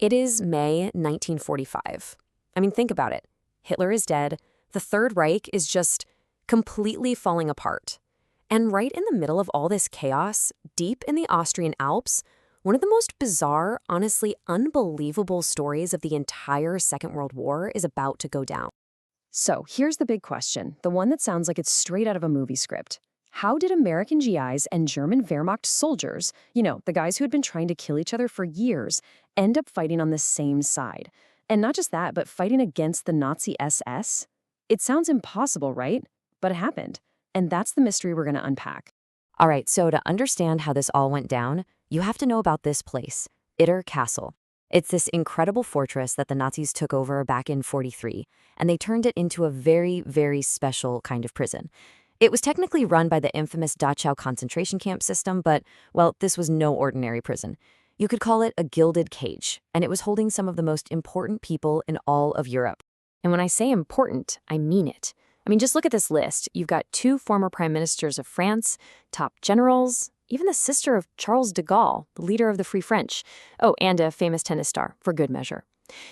It is May 1945. I mean, think about it. Hitler is dead. The Third Reich is just completely falling apart. And right in the middle of all this chaos, deep in the Austrian Alps, one of the most bizarre, honestly unbelievable stories of the entire Second World War is about to go down. So here's the big question, the one that sounds like it's straight out of a movie script. How did American GIs and German Wehrmacht soldiers, the guys who had been trying to kill each other for years, end up fighting on the same side? And not just that, but fighting against the Nazi SS? It sounds impossible, right? But it happened. And that's the mystery we're going to unpack. All right, so to understand how this all went down, you have to know about this place, Itter Castle. It's this incredible fortress that the Nazis took over back in '43, and they turned it into a very, very special kind of prison. It was technically run by the infamous Dachau concentration camp system, but, well, this was no ordinary prison. You could call it a gilded cage, and it was holding some of the most important people in all of Europe. And when I say important, I mean it. I mean, just look at this list. You've got 2 former prime ministers of France, top generals, even the sister of Charles de Gaulle, the leader of the Free French. Oh, and a famous tennis star, for good measure.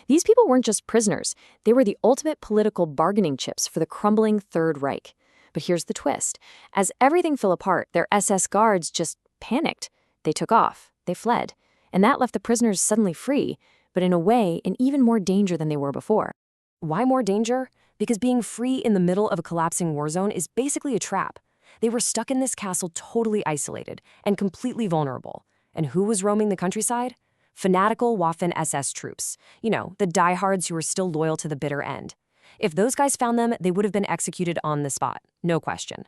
These people weren't just prisoners. They were the ultimate political bargaining chips for the crumbling Third Reich. But here's the twist. As everything fell apart, their SS guards just panicked. They took off. They fled. And that left the prisoners suddenly free, but in a way, in even more danger than they were before. Why more danger? Because being free in the middle of a collapsing war zone is basically a trap. They were stuck in this castle totally isolated and completely vulnerable. And who was roaming the countryside? Fanatical Waffen SS troops. The diehards who were still loyal to the bitter end. If those guys found them, they would have been executed on the spot, no question.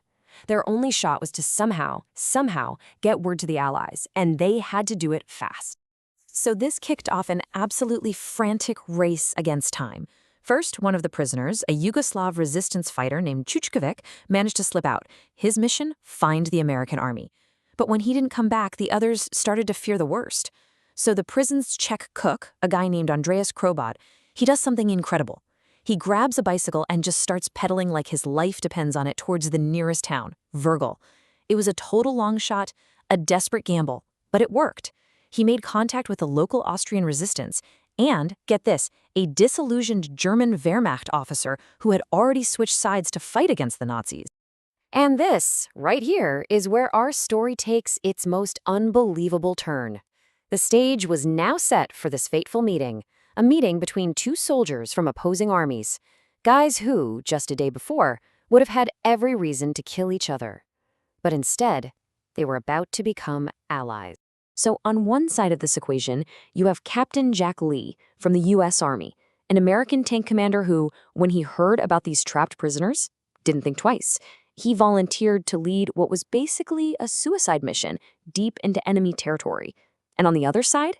Their only shot was to somehow get word to the Allies, and they had to do it fast. So this kicked off an absolutely frantic race against time. First, one of the prisoners, a Yugoslav resistance fighter named Chuchkovic, managed to slip out. His mission? Find the American army. But when he didn't come back, the others started to fear the worst. So the prison's Czech cook, a guy named Andreas Krobot, he does something incredible. He grabs a bicycle and just starts pedaling like his life depends on it towards the nearest town, Virgil. It was a total long shot, a desperate gamble, but it worked. He made contact with the local Austrian resistance and, get this, a disillusioned German Wehrmacht officer who had already switched sides to fight against the Nazis. And this, right here, is where our story takes its most unbelievable turn. The stage was now set for this fateful meeting. A meeting between 2 soldiers from opposing armies, guys who, just a day before, would have had every reason to kill each other. But instead, they were about to become allies. So on one side of this equation, you have Captain Jack Lee from the U.S. Army, an American tank commander who, when he heard about these trapped prisoners, didn't think twice. He volunteered to lead what was basically a suicide mission deep into enemy territory. And on the other side,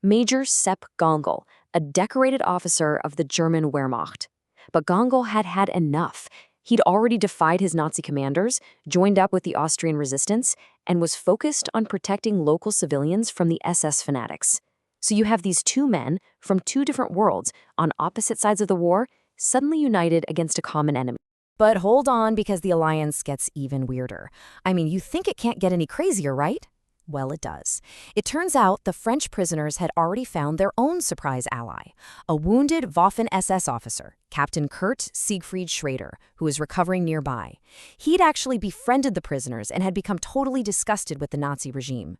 Major Sepp Gongol, a decorated officer of the German Wehrmacht. But Gongol had had enough. He'd already defied his Nazi commanders, joined up with the Austrian resistance, and was focused on protecting local civilians from the SS fanatics. So you have these 2 men from 2 different worlds on opposite sides of the war, suddenly united against a common enemy. But hold on, because the alliance gets even weirder. I mean, you think it can't get any crazier, right? Well, it does. It turns out the French prisoners had already found their own surprise ally, a wounded Waffen-SS officer, Captain Kurt Siegfried Schrader, who was recovering nearby. He'd actually befriended the prisoners and had become totally disgusted with the Nazi regime.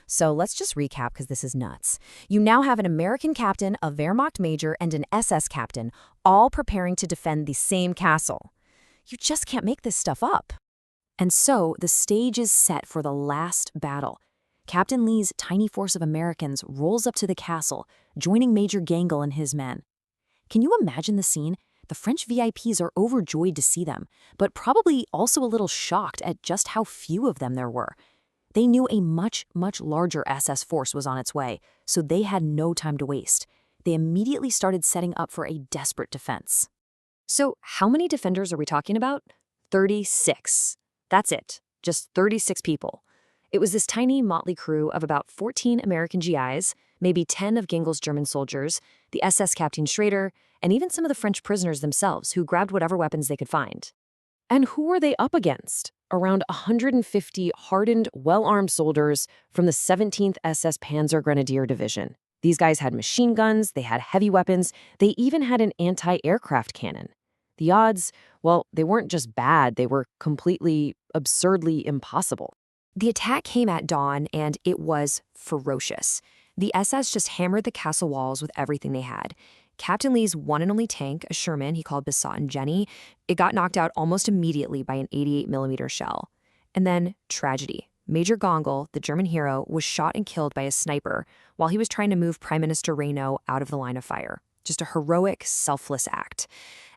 So let's just recap, because this is nuts. You now have an American captain, a Wehrmacht major, and an SS captain, all preparing to defend the same castle. You just can't make this stuff up. And so the stage is set for the last battle. Captain Lee's tiny force of Americans rolls up to the castle, joining Major Gangel and his men. Can you imagine the scene? The French VIPs are overjoyed to see them, but probably also a little shocked at just how few of them there were. They knew a much, much larger SS force was on its way, so they had no time to waste. They immediately started setting up for a desperate defense. So how many defenders are we talking about? 36. That's it. Just 36 people. It was this tiny motley crew of about 14 American GIs, maybe 10 of Gengel's German soldiers, the SS Captain Schrader, and even some of the French prisoners themselves who grabbed whatever weapons they could find. And who were they up against? Around 150 hardened, well-armed soldiers from the 17th SS Panzer Grenadier Division. These guys had machine guns, they had heavy weapons, they even had an anti-aircraft cannon. The odds, well, they weren't just bad, they were completely, absurdly impossible. The attack came at dawn, and it was ferocious. The SS just hammered the castle walls with everything they had. Captain Lee's one and only tank, a Sherman he called Besot and Jenny, it got knocked out almost immediately by an 88mm shell. And then, tragedy. Major Gongol, the German hero, was shot and killed by a sniper while he was trying to move Prime Minister Reynaud out of the line of fire. Just a heroic, selfless act.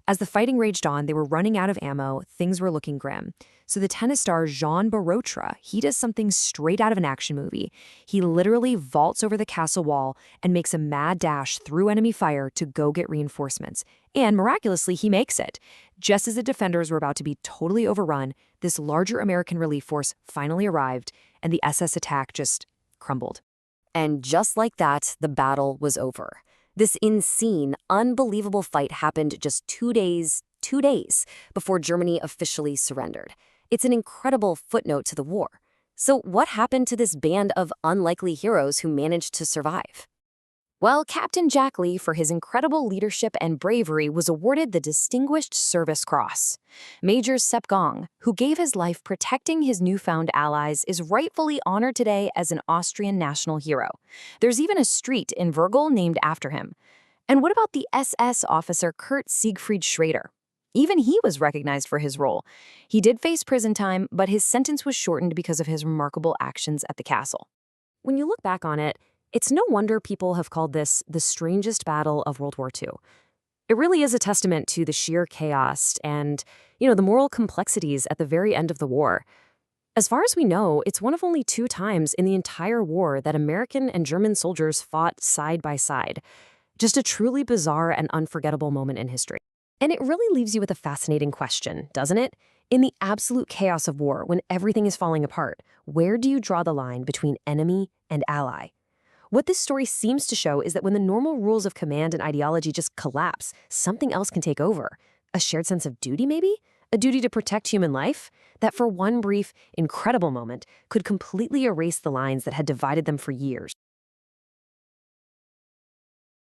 As the fighting raged on, they were running out of ammo, things were looking grim. So the tennis star Jean Barotra, he does something straight out of an action movie. He literally vaults over the castle wall and makes a mad dash through enemy fire to go get reinforcements. And miraculously, he makes it. Just as the defenders were about to be totally overrun, this larger American relief force finally arrived, and the SS attack just crumbled. And just like that, the battle was over. This insane, unbelievable fight happened just 2 days before Germany officially surrendered. It's an incredible footnote to the war. So what happened to this band of unlikely heroes who managed to survive? Well, Captain Jack Lee, for his incredible leadership and bravery, was awarded the Distinguished Service Cross. Major Sepp Gong, who gave his life protecting his newfound allies, is rightfully honored today as an Austrian national hero. There's even a street in Virgil named after him. And what about the SS officer Kurt Siegfried Schrader? Even he was recognized for his role. He did face prison time, but his sentence was shortened because of his remarkable actions at the castle. When you look back on it, it's no wonder people have called this the strangest battle of World War II. It really is a testament to the sheer chaos and, the moral complexities at the very end of the war. As far as we know, it's one of only 2 times in the entire war that American and German soldiers fought side by side. Just a truly bizarre and unforgettable moment in history. And it really leaves you with a fascinating question, doesn't it? In the absolute chaos of war, when everything is falling apart, where do you draw the line between enemy and ally? What this story seems to show is that when the normal rules of command and ideology just collapse, something else can take over. A shared sense of duty, maybe? A duty to protect human life? That for one brief, incredible moment could completely erase the lines that had divided them for years.